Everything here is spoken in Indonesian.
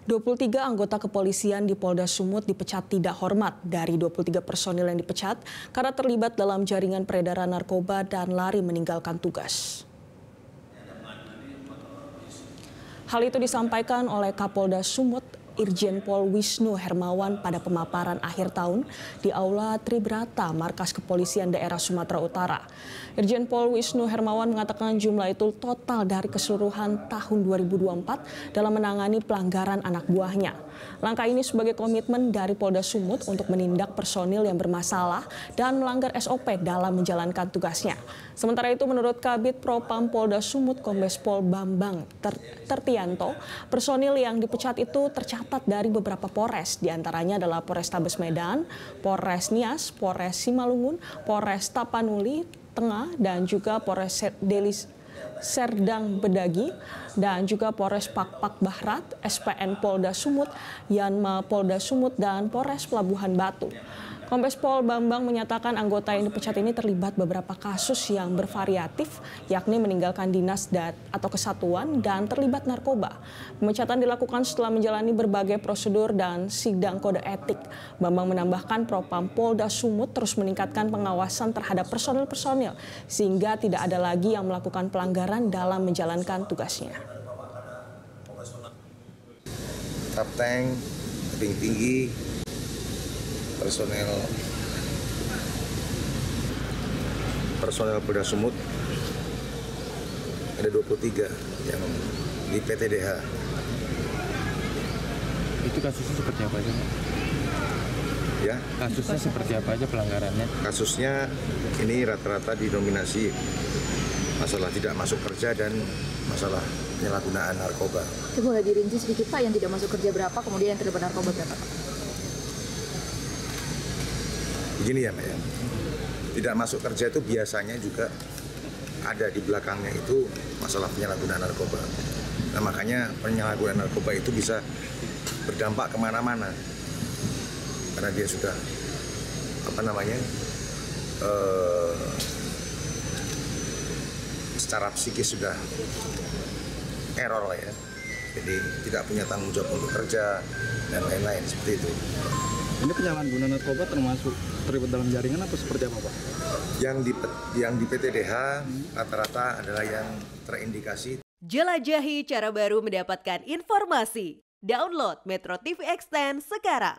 23 anggota kepolisian di Polda Sumut dipecat tidak hormat. Dari 23 personil yang dipecat karena terlibat dalam jaringan peredaran narkoba dan lari meninggalkan tugas. Hal itu disampaikan oleh Kapolda Sumut, Irjen Pol Wisnu Hermawan pada pemaparan akhir tahun di Aula Tribrata, Markas Kepolisian Daerah Sumatera Utara. Irjen Pol Wisnu Hermawan mengatakan jumlah itu total dari keseluruhan tahun 2024 dalam menangani pelanggaran anak buahnya. Langkah ini sebagai komitmen dari Polda Sumut untuk menindak personil yang bermasalah dan melanggar SOP dalam menjalankan tugasnya. Sementara itu menurut Kabid Propam Polda Sumut Kombes Pol Bambang Tertianto, personil yang dipecat itu tercatat dari beberapa Polres, diantaranya adalah Polrestabes Medan, Polres Nias, Polres Simalungun, Polres Tapanuli Tengah, dan juga Polres Deli Serdang Bedagi, dan juga Polres Pakpak Barat, SPN Polda Sumut, Yanma Polda Sumut, dan Polres Pelabuhan Batu. Kombes Pol Bambang menyatakan anggota yang dipecat ini terlibat beberapa kasus yang bervariatif, yakni meninggalkan dinas atau kesatuan dan terlibat narkoba. Pemecatan dilakukan setelah menjalani berbagai prosedur dan sidang kode etik. Bambang menambahkan Propam Polda Sumut terus meningkatkan pengawasan terhadap personil-personil sehingga tidak ada lagi yang melakukan pelanggaran dalam menjalankan tugasnya. Kapten, tebing tinggi, personel Polda Sumut ada 23 yang di PTDH. Itu kasusnya seperti apa aja, Pak? Ya. Kasusnya seperti apa aja pelanggarannya? Kasusnya ini rata-rata didominasi masalah tidak masuk kerja dan masalah penyalahgunaan narkoba. Itu boleh dirinci sedikit Pak, yang tidak masuk kerja berapa, kemudian yang terlibat narkoba berapa Pak? Begini ya Mbak ya, tidak masuk kerja itu biasanya juga ada di belakangnya itu masalah penyalahgunaan narkoba. Nah makanya penyalahgunaan narkoba itu bisa berdampak kemana-mana karena dia sudah secara psikis sudah error lah ya, jadi tidak punya tanggung jawab untuk kerja dan lain-lain seperti itu. Ini penyalahgunaan narkoba termasuk terlibat dalam jaringan atau seperti apa, Pak? Yang di PTDH rata-rata adalah yang terindikasi. Jelajahi cara baru mendapatkan informasi. Download Metro TV Extend sekarang.